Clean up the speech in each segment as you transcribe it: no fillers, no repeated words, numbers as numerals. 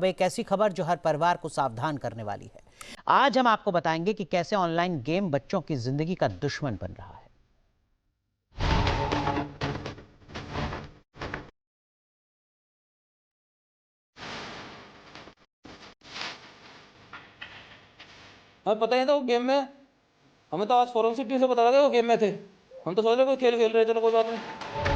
अब एक ऐसी खबर जो हर परिवार को सावधान करने वाली है। आज हम आपको बताएंगे कि कैसे ऑनलाइन गेम बच्चों की जिंदगी का दुश्मन बन रहा है। हमें पता ही था वो गेम में। हमें तो आज फोरेंसिक टीम से पता लगा वो गेम में थे। हम तो सोच रहे कोई खेल खेल रहे, चलो कोई बात नहीं।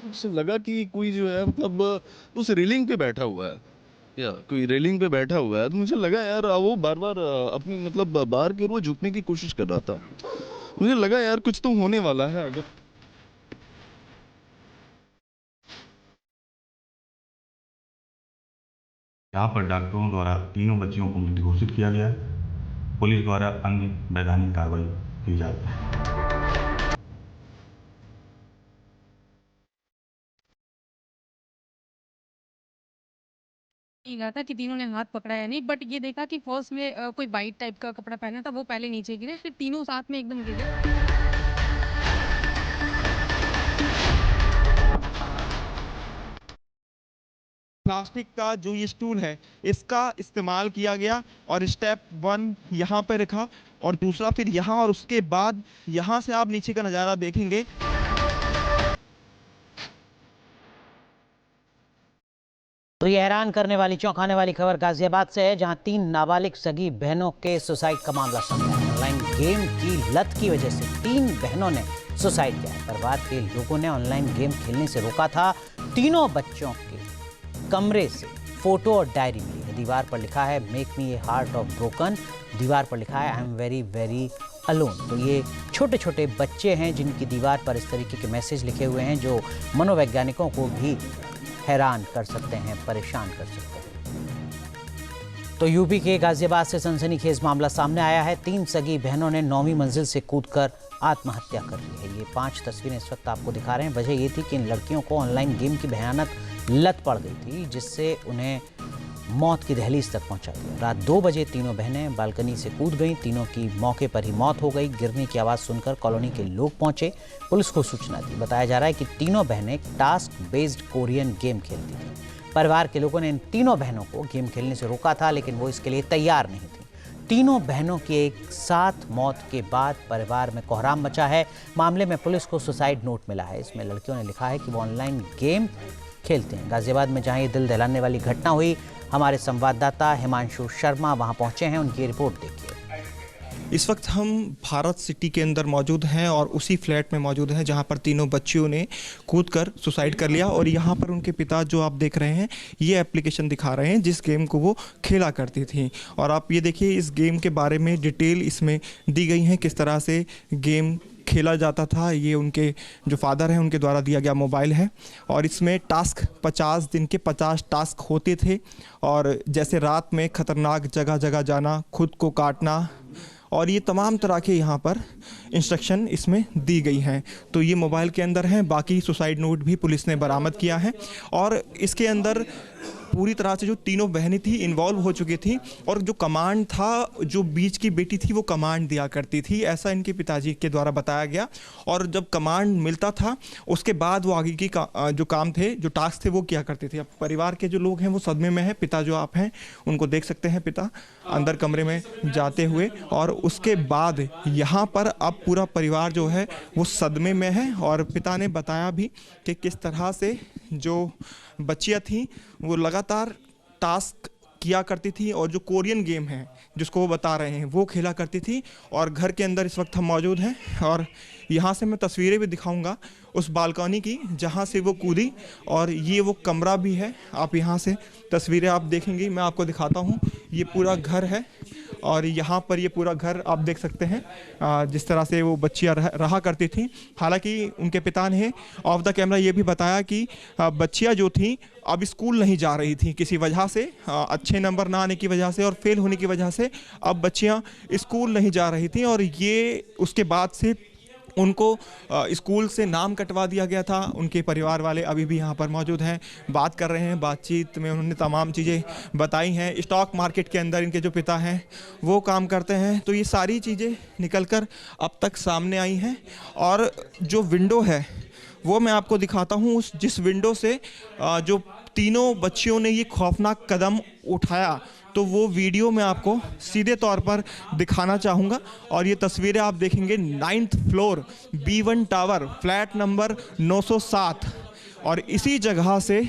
उससे लगा कि कोई जो है मतलब उस रेलिंग पे बैठा हुआ है या कोई रेलिंग पे बैठा हुआ है, तो मुझे लगा यार वो बार बार अपनी मतलब बार के ओर झुकने की कोशिश कर रहा था। मुझे लगा यार कुछ तो होने वाला है। अगर यहाँ पर डॉक्टरों द्वारा तीनों बच्चियों को मृत घोषित किया गया है। पुलिस द्वारा अन्य वैधानिक कार्रवाई की जा रही है। नहीं रहा था कि तीनों ने हाथ पकड़ा है नहीं, बट ये देखा कि फर्स्ट में कोई वाइट टाइप का कपड़ा पहना था, वो पहले नीचे गिरे, फिर तीनों साथ में एकदम गिरे। प्लास्टिक का जो ये स्टूल है इसका इस्तेमाल किया गया और स्टेप 1 यहाँ पे रखा और दूसरा फिर यहाँ, और उसके बाद यहाँ से आप नीचे का नज़ारा देखेंगे। तो ये हैरान करने वाली, चौंकाने वाली खबर गाजियाबाद से है, जहां 3 नाबालिग सगी बहनों के सुसाइड का मामला सामने आया। ऑनलाइन गेम की लत की वजह से 3 बहनों ने सुसाइड किया है। परिवार के लोगों ने ऑनलाइन गेम खेलने से रोका था। तीनों बच्चों के कमरे से फोटो और डायरी मिली है। दीवार पर लिखा है make me A heart of broken. दीवार पर लिखा है I am very very alone. तो ये छोटे छोटे बच्चे हैं जिनकी दीवार पर इस तरीके के मैसेज लिखे हुए हैं जो मनोवैज्ञानिकों को भी हैरान कर सकते हैं, परेशान कर सकते हैं। तो यूपी के गाजियाबाद से सनसनीखेज मामला सामने आया है। 3 सगी बहनों ने 9वीं मंजिल से कूदकर आत्महत्या कर ली है। ये 5 तस्वीरें इस वक्त आपको दिखा रहे हैं। वजह ये थी कि इन लड़कियों को ऑनलाइन गेम की भयानक लत पड़ गई थी, जिससे उन्हें मौत की दहलीज तक पहुंचा दिया। रात 2 बजे तीनों बहनें बालकनी से कूद गईं। तीनों की मौके पर ही मौत हो गई। गिरने की आवाज़ सुनकर कॉलोनी के लोग पहुंचे, पुलिस को सूचना दी। बताया जा रहा है कि तीनों बहनें टास्क बेस्ड कोरियन गेम खेलती थीं। परिवार के लोगों ने इन तीनों बहनों को गेम खेलने से रोका था, लेकिन वो इसके लिए तैयार नहीं थी। तीनों बहनों की एक साथ मौत के बाद परिवार में कोहराम मचा है। मामले में पुलिस को सुसाइड नोट मिला है। इसमें लड़कियों ने लिखा है कि वो ऑनलाइन गेम खेलते हैं। गाजियाबाद में जहां ये दिल दहलाने वाली घटना हुई, हमारे संवाददाता हिमांशु शर्मा वहां पहुंचे हैं। उनकी रिपोर्ट देखिए। इस वक्त हम भारत सिटी के अंदर मौजूद हैं और उसी फ्लैट में मौजूद हैं जहां पर तीनों बच्चियों ने कूदकर सुसाइड कर लिया। और यहां पर उनके पिता जो आप देख रहे हैं ये एप्लीकेशन दिखा रहे हैं जिस गेम को वो खेला करती थी। और आप ये देखिए इस गेम के बारे में डिटेल इसमें दी गई हैं, किस तरह से गेम खेला जाता था। ये उनके जो फादर हैं उनके द्वारा दिया गया मोबाइल है और इसमें टास्क 50 दिन के 50 टास्क होते थे। और जैसे रात में खतरनाक जगह जगह जाना, खुद को काटना और ये तमाम तरह के यहाँ पर इंस्ट्रक्शन इसमें दी गई हैं। तो ये मोबाइल के अंदर हैं। बाकी सुसाइड नोट भी पुलिस ने बरामद किया है और इसके अंदर पूरी तरह से जो तीनों बहनें थी इन्वॉल्व हो चुकी थी। और जो कमांड था, जो बीच की बेटी थी वो कमांड दिया करती थी, ऐसा इनके पिताजी के द्वारा बताया गया। और जब कमांड मिलता था उसके बाद वो आगे की जो काम थे, जो टास्क थे वो किया करती थी। अब परिवार के जो लोग हैं वो सदमे में हैं। पिता जो आप हैं उनको देख सकते हैं, पिता अंदर कमरे में जाते हुए। और उसके बाद यहाँ पर अब पूरा परिवार जो है वो सदमे में है। और पिता ने बताया भी कि किस तरह से जो बच्चियाँ थीं वो लगातार टास्क किया करती थी और जो कोरियन गेम है जिसको वो बता रहे हैं वो खेला करती थी। और घर के अंदर इस वक्त हम मौजूद हैं और यहाँ से मैं तस्वीरें भी दिखाऊंगा उस बालकनी की जहाँ से वो कूदी। और ये वो कमरा भी है, आप यहाँ से तस्वीरें आप देखेंगी, मैं आपको दिखाता हूँ। ये पूरा घर है और यहाँ पर ये पूरा घर आप देख सकते हैं जिस तरह से वो बच्चियाँ रहा करती थी। हालांकि उनके पिता ने ऑफ द कैमरा ये भी बताया कि बच्चियाँ जो थीं अब स्कूल नहीं जा रही थी किसी वजह से, अच्छे नंबर ना आने की वजह से और फेल होने की वजह से अब बच्चियाँ स्कूल नहीं जा रही थी। और ये उसके बाद से उनको स्कूल से नाम कटवा दिया गया था। उनके परिवार वाले अभी भी यहाँ पर मौजूद हैं, बात कर रहे हैं। बातचीत में उन्होंने तमाम चीज़ें बताई हैं। स्टॉक मार्केट के अंदर इनके जो पिता हैं वो काम करते हैं। तो ये सारी चीज़ें निकलकर अब तक सामने आई हैं। और जो विंडो है वो मैं आपको दिखाता हूँ, उस जिस विंडो से जो तीनों बच्चियों ने ये खौफनाक कदम उठाया, तो वो वीडियो मैं आपको सीधे तौर पर दिखाना चाहूँगा। और ये तस्वीरें आप देखेंगे 9th floor B1 tower, flat number 907। और इसी जगह से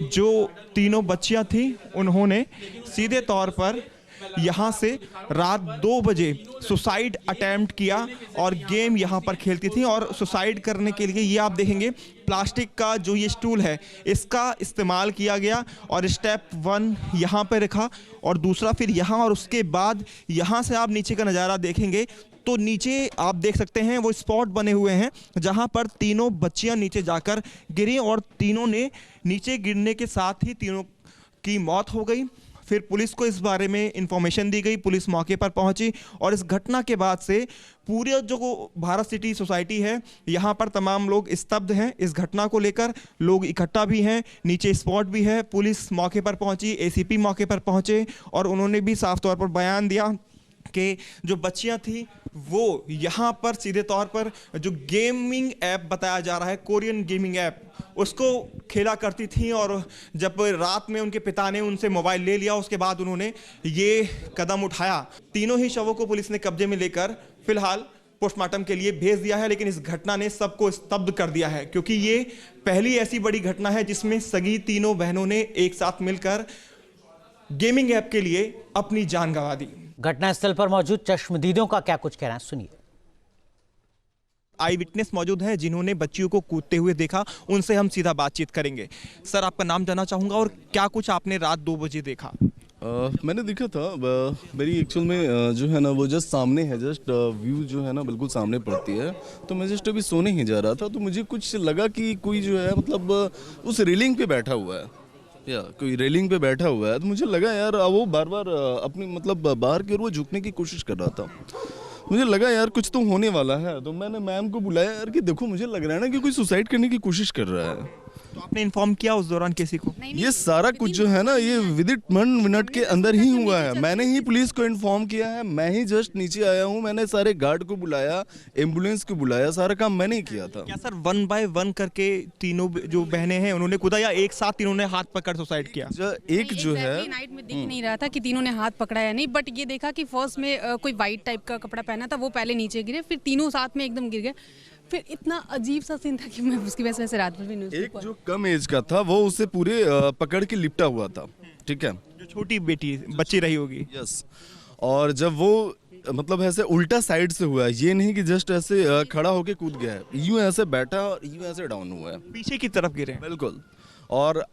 जो तीनों बच्चियाँ थीं उन्होंने सीधे तौर पर यहाँ से रात 2 बजे सुसाइड अटेम्प्ट किया और गेम यहाँ पर खेलती थी। और सुसाइड करने के लिए ये आप देखेंगे प्लास्टिक का जो ये स्टूल है इसका इस्तेमाल किया गया। और स्टेप 1 यहाँ पे रखा और दूसरा फिर यहाँ, और उसके बाद यहाँ से आप नीचे का नज़ारा देखेंगे तो नीचे आप देख सकते हैं वो स्पॉट बने हुए हैं जहाँ पर तीनों बच्चियाँ नीचे जाकर गिरी और तीनों ने नीचे गिरने के साथ ही तीनों की मौत हो गई। फिर पुलिस को इस बारे में इंफॉर्मेशन दी गई, पुलिस मौके पर पहुंची और इस घटना के बाद से पूरे जो भारत सिटी सोसाइटी है यहाँ पर तमाम लोग स्तब्ध हैं। इस घटना को लेकर लोग इकट्ठा भी हैं, नीचे स्पॉट भी है। पुलिस मौके पर पहुंची, एसीपी मौके पर पहुंचे और उन्होंने भी साफ तौर पर बयान दिया कि जो बच्चियां थी वो यहाँ पर सीधे तौर पर जो गेमिंग ऐप बताया जा रहा है, कोरियन गेमिंग ऐप, उसको खेला करती थी। और जब रात में उनके पिता ने उनसे मोबाइल ले लिया उसके बाद उन्होंने ये कदम उठाया। तीनों ही शवों को पुलिस ने कब्जे में लेकर फिलहाल पोस्टमार्टम के लिए भेज दिया है। लेकिन इस घटना ने सबको स्तब्ध कर दिया है क्योंकि ये पहली ऐसी बड़ी घटना है जिसमें सगी तीनों बहनों ने एक साथ मिलकर गेमिंग ऐप के लिए अपनी जान गंवा दी। घटनास्थल पर मौजूद चश्मदीदों का क्या कुछ कहना है, सुनिए। आई विटनेस मौजूद हैं जिन्होंने बच्चियों को कूदते हुए देखा, उनसे हम सीधा बातचीत करेंगे। सर, आपका नाम जानना चाहूँगा और क्या कुछ आपने रात 2 बजे देखा? मैंने देखा था, मेरी एक्चुअल में जो है ना वो जस्ट सामने है, जस्ट व्यू जो है ना बिल्कुल सामने पड़ती है। तो मैं जस्ट अभी सोने ही जा रहा था तो मुझे कुछ लगा कि कोई जो है मतलब उस रेलिंग पे बैठा हुआ है, या कोई रेलिंग पे बैठा हुआ है। तो मुझे लगा यार वो बार बार अपनी मतलब बाहर की ओर वो झुकने की कोशिश कर रहा था। मुझे लगा यार कुछ तो होने वाला है, तो मैंने मैम को बुलाया यार कि देखो मुझे लग रहा है ना कि कोई सुसाइड करने की कोशिश कर रहा है। तो आपने इन्फॉर्म किया उस दौरान किसी को? ये सारा कुछ जो है ना ये विदिन 1 मिनट के अंदर ही हुआ है। मैंने ही पुलिस को इन्फॉर्म किया है, मैं ही जस्ट नीचे आया हूँ, मैंने सारे गार्ड को बुलाया, एम्बुलेंस को बुलाया, सारा काम मैंने ही किया था। क्या सर 1 बाय 1 करके तीनों जो बहनें हैं उन्होंने कूदा या एक साथ तीनों ने हाथ पकड़ सुसाइड किया? एक जो है नाइट में दिख नहीं रहा था कि तीनों ने हाथ पकड़ा या नहीं, बट ये देखा कि फर्स्ट में कोई वाइट टाइप का कपड़ा पहना था, वो पहले नीचे गिरे, फिर तीनों साथ में एकदम गिर गए। फिर इतना अजीब सा सीन था कि मैं उसकी वजह से रात भर भी न्यूज़ एक जो कम एज का था वो उसे पूरे पकड़ के लिपटा हुआ था, ठीक है, जो छोटी बेटी बच्ची रही होगी। यस। और जब वो मतलब ऐसे उल्टा साइड से हुआ है, ये नहीं कि जस्ट ऐसे खड़ा होके कूद गया है, यूं ऐसे बैठा और यूं ऐसे डाउन हुआ है, पीछे की तरफ गिरे। बिल्कुल। और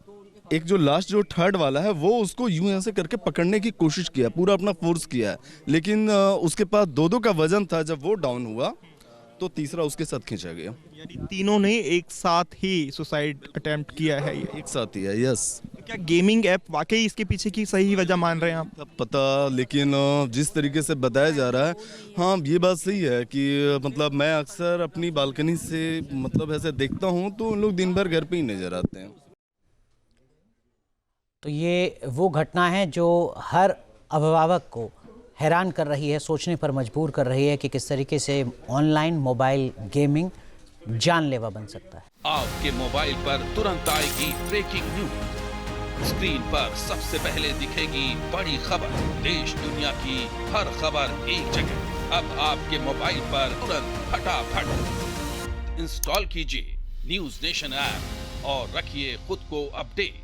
एक जो लास्ट जो थर्ड वाला है वो उसको यूं ऐसे करके पकड़ने की कोशिश किया, पूरा अपना फोर्स किया है, लेकिन उसके पास 2-2 का वजन था। जब वो डाउन हुआ तो तीसरा उसके साथ खींचा गया। यानी तीनों ने एक साथ ही सुसाइड अटेम्प्ट किया है। ये एक साथ ही है, यस। क्या गेमिंग ऐप वाकई इसके पीछे की सही वजह मान रहे हैं आप? अब पता, लेकिन जिस तरीके से बताया जा रहा है, हाँ ये बात सही है कि मतलब मैं अक्सर अपनी बालकनी से मतलब ऐसे देखता हूँ तो उन लोग दिन भर घर पे ही नजर आते हैं। तो ये वो घटना है जो हर अभिभावक को हैरान कर रही है, सोचने पर मजबूर कर रही है कि किस तरीके से ऑनलाइन मोबाइल गेमिंग जानलेवा बन सकता है। आपके मोबाइल पर तुरंत आएगी ब्रेकिंग न्यूज, स्क्रीन पर सबसे पहले दिखेगी बड़ी खबर, देश दुनिया की हर खबर एक जगह। अब आपके मोबाइल पर तुरंत फटाफट इंस्टॉल कीजिए न्यूज नेशन ऐप और रखिए खुद को अपडेट।